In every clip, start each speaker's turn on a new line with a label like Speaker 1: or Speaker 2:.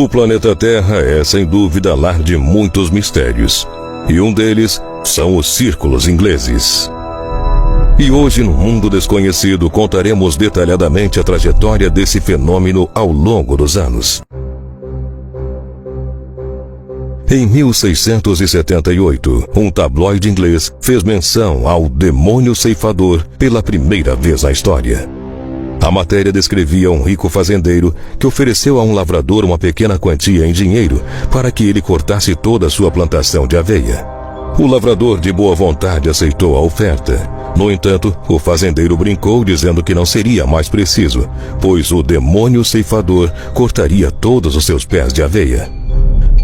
Speaker 1: O planeta Terra é, sem dúvida, lar de muitos mistérios. E um deles são os círculos ingleses. E hoje, no Mundo Desconhecido, contaremos detalhadamente a trajetória desse fenômeno ao longo dos anos. Em 1678, um tabloide inglês fez menção ao demônio ceifador pela primeira vez na história. A matéria descrevia um rico fazendeiro que ofereceu a um lavrador uma pequena quantia em dinheiro para que ele cortasse toda a sua plantação de aveia. O lavrador, de boa vontade, aceitou a oferta. No entanto, o fazendeiro brincou dizendo que não seria mais preciso, pois o demônio ceifador cortaria todos os seus pés de aveia.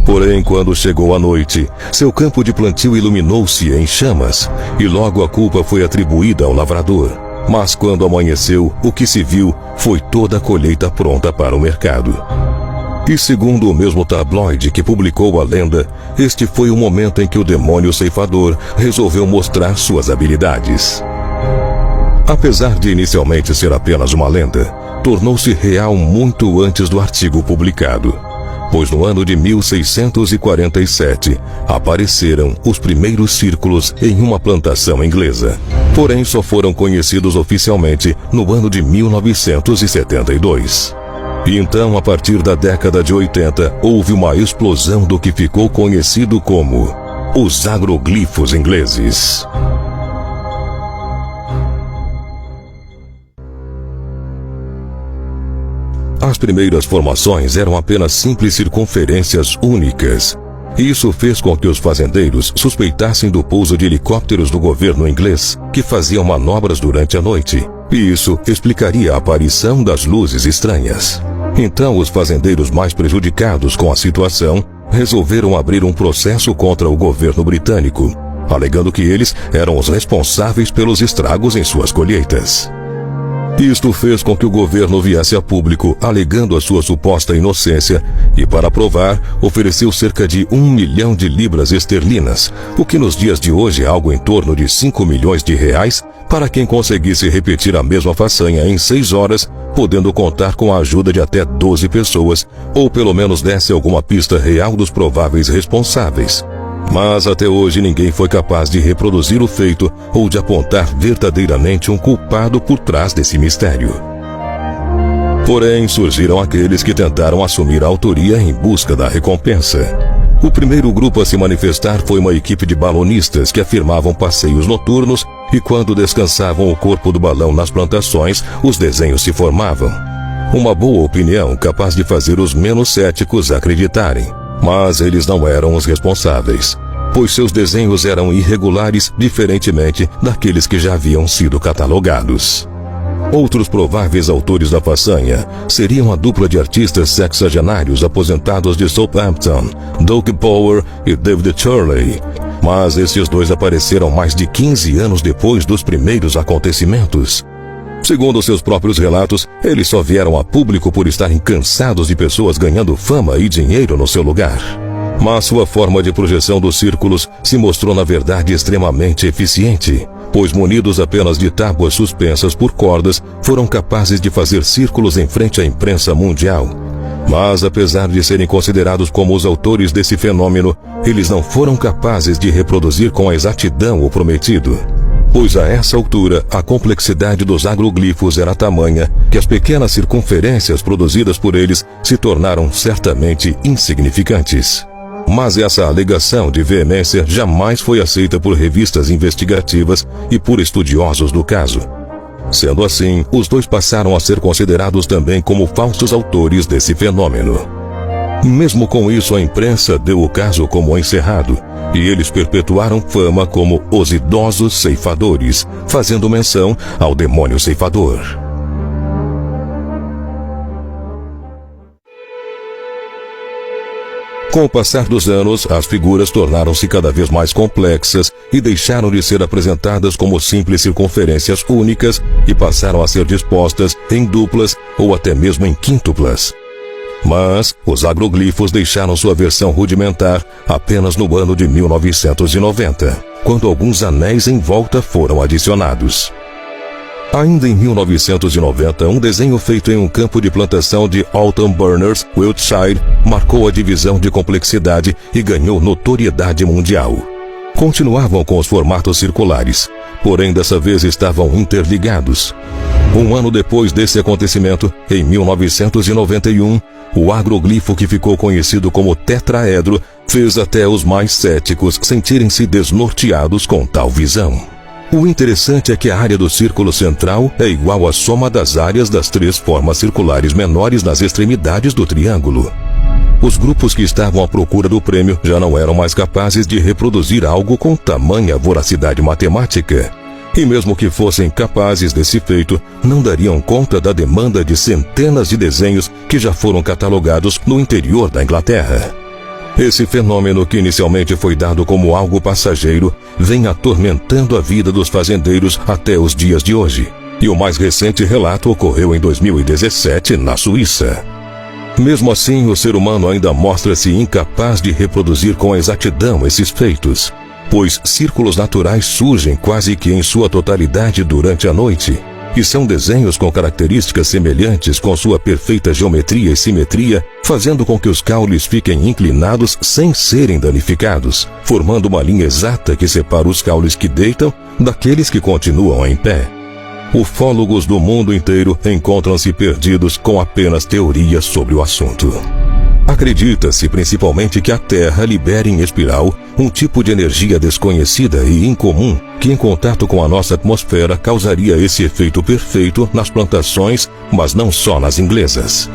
Speaker 1: Porém, quando chegou a noite, seu campo de plantio iluminou-se em chamas, e logo a culpa foi atribuída ao lavrador. Mas quando amanheceu, o que se viu foi toda a colheita pronta para o mercado. E segundo o mesmo tabloide que publicou a lenda, este foi o momento em que o demônio ceifador resolveu mostrar suas habilidades. Apesar de inicialmente ser apenas uma lenda, tornou-se real muito antes do artigo publicado, pois no ano de 1647 apareceram os primeiros círculos em uma plantação inglesa. Porém, só foram conhecidos oficialmente no ano de 1972. E então, a partir da década de 80, houve uma explosão do que ficou conhecido como os agroglifos ingleses. As primeiras formações eram apenas simples circunferências únicas. Isso fez com que os fazendeiros suspeitassem do pouso de helicópteros do governo inglês, que faziam manobras durante a noite. E isso explicaria a aparição das luzes estranhas. Então, os fazendeiros mais prejudicados com a situação resolveram abrir um processo contra o governo britânico, alegando que eles eram os responsáveis pelos estragos em suas colheitas. Isto fez com que o governo viesse a público alegando a sua suposta inocência e, para provar, ofereceu cerca de 1 milhão de libras esterlinas, o que nos dias de hoje é algo em torno de 5 milhões de reais, para quem conseguisse repetir a mesma façanha em 6 horas, podendo contar com a ajuda de até 12 pessoas, ou pelo menos desse alguma pista real dos prováveis responsáveis. Mas até hoje ninguém foi capaz de reproduzir o feito ou de apontar verdadeiramente um culpado por trás desse mistério. Porém, surgiram aqueles que tentaram assumir a autoria em busca da recompensa. O primeiro grupo a se manifestar foi uma equipe de balonistas que afirmavam passeios noturnos e, quando descansavam o corpo do balão nas plantações, os desenhos se formavam. Uma boa opinião capaz de fazer os menos céticos acreditarem. Mas eles não eram os responsáveis, pois seus desenhos eram irregulares, diferentemente daqueles que já haviam sido catalogados. Outros prováveis autores da façanha seriam a dupla de artistas sexagenários aposentados de Southampton, Doug Power e David Chorley. Mas esses dois apareceram mais de 15 anos depois dos primeiros acontecimentos. Segundo seus próprios relatos, eles só vieram a público por estarem cansados de pessoas ganhando fama e dinheiro no seu lugar. Mas sua forma de projeção dos círculos se mostrou na verdade extremamente eficiente, pois munidos apenas de tábuas suspensas por cordas, foram capazes de fazer círculos em frente à imprensa mundial. Mas apesar de serem considerados como os autores desse fenômeno, eles não foram capazes de reproduzir com a exatidão o prometido. Pois a essa altura, a complexidade dos agroglifos era tamanha que as pequenas circunferências produzidas por eles se tornaram certamente insignificantes. Mas essa alegação de veemência jamais foi aceita por revistas investigativas e por estudiosos do caso. Sendo assim, os dois passaram a ser considerados também como falsos autores desse fenômeno. Mesmo com isso, a imprensa deu o caso como encerrado, e eles perpetuaram fama como os idosos ceifadores, fazendo menção ao demônio ceifador. Com o passar dos anos, as figuras tornaram-se cada vez mais complexas e deixaram de ser apresentadas como simples circunferências únicas e passaram a ser dispostas em duplas ou até mesmo em quíntuplas. Mas os agroglifos deixaram sua versão rudimentar apenas no ano de 1990, quando alguns anéis em volta foram adicionados. Ainda em 1990, um desenho feito em um campo de plantação de Alton Burners, Wiltshire, marcou a divisão de complexidade e ganhou notoriedade mundial. Continuavam com os formatos circulares, porém dessa vez estavam interligados. Um ano depois desse acontecimento, em 1991, o agroglifo que ficou conhecido como tetraedro fez até os mais céticos sentirem-se desnorteados com tal visão. O interessante é que a área do círculo central é igual à soma das áreas das 3 formas circulares menores nas extremidades do triângulo. Os grupos que estavam à procura do prêmio já não eram mais capazes de reproduzir algo com tamanha voracidade matemática. E mesmo que fossem capazes desse feito, não dariam conta da demanda de centenas de desenhos que já foram catalogados no interior da Inglaterra. Esse fenômeno, que inicialmente foi dado como algo passageiro, vem atormentando a vida dos fazendeiros até os dias de hoje. E o mais recente relato ocorreu em 2017, na Suíça. Mesmo assim, o ser humano ainda mostra-se incapaz de reproduzir com exatidão esses feitos, pois círculos naturais surgem quase que em sua totalidade durante a noite, e são desenhos com características semelhantes com sua perfeita geometria e simetria, fazendo com que os caules fiquem inclinados sem serem danificados, formando uma linha exata que separa os caules que deitam daqueles que continuam em pé. Ufólogos do mundo inteiro encontram-se perdidos com apenas teorias sobre o assunto. Acredita-se principalmente que a Terra libera em espiral um tipo de energia desconhecida e incomum que, em contato com a nossa atmosfera, causaria esse efeito perfeito nas plantações, mas não só nas inglesas.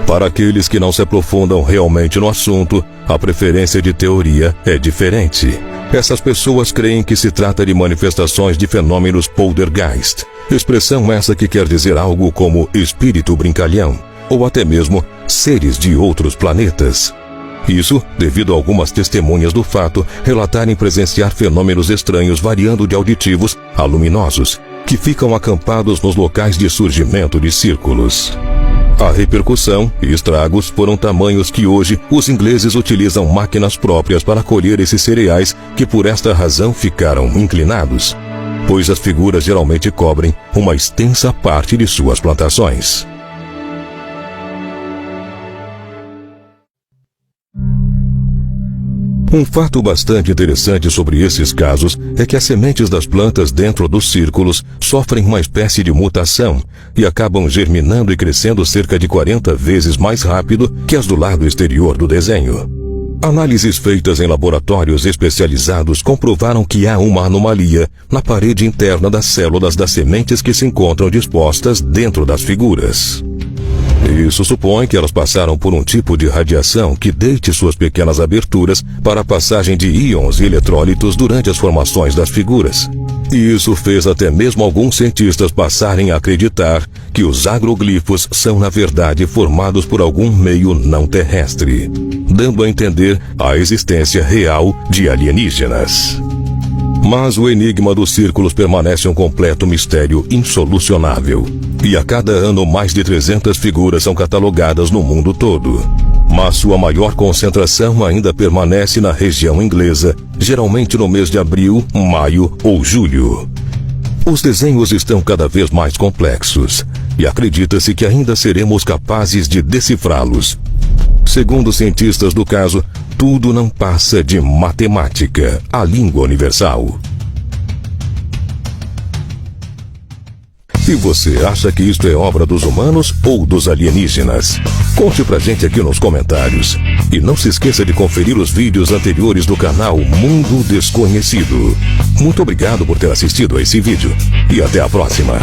Speaker 1: Para aqueles que não se aprofundam realmente no assunto, a preferência de teoria é diferente. Essas pessoas creem que se trata de manifestações de fenômenos poltergeist, expressão essa que quer dizer algo como espírito brincalhão, ou até mesmo seres de outros planetas. Isso devido a algumas testemunhas do fato relatarem presenciar fenômenos estranhos variando de auditivos a luminosos, que ficam acampados nos locais de surgimento de círculos. A repercussão e estragos foram tamanhos que hoje os ingleses utilizam máquinas próprias para colher esses cereais que por esta razão ficaram inclinados, pois as figuras geralmente cobrem uma extensa parte de suas plantações. Um fato bastante interessante sobre esses casos é que as sementes das plantas dentro dos círculos sofrem uma espécie de mutação e acabam germinando e crescendo cerca de 40 vezes mais rápido que as do lado exterior do desenho. Análises feitas em laboratórios especializados comprovaram que há uma anomalia na parede interna das células das sementes que se encontram dispostas dentro das figuras. Isso supõe que elas passaram por um tipo de radiação que deite suas pequenas aberturas para a passagem de íons e eletrólitos durante as formações das figuras. E isso fez até mesmo alguns cientistas passarem a acreditar que os agroglifos são na verdade formados por algum meio não terrestre, dando a entender a existência real de alienígenas. Mas o enigma dos círculos permanece um completo mistério insolucionável. E a cada ano mais de 300 figuras são catalogadas no mundo todo. Mas sua maior concentração ainda permanece na região inglesa, geralmente no mês de abril, maio ou julho. Os desenhos estão cada vez mais complexos, e acredita-se que ainda seremos capazes de decifrá-los. Segundo cientistas do caso, tudo não passa de matemática, a língua universal. E você acha que isto é obra dos humanos ou dos alienígenas? Conte pra gente aqui nos comentários. E não se esqueça de conferir os vídeos anteriores do canal Mundo Desconhecido. Muito obrigado por ter assistido a esse vídeo. E até a próxima.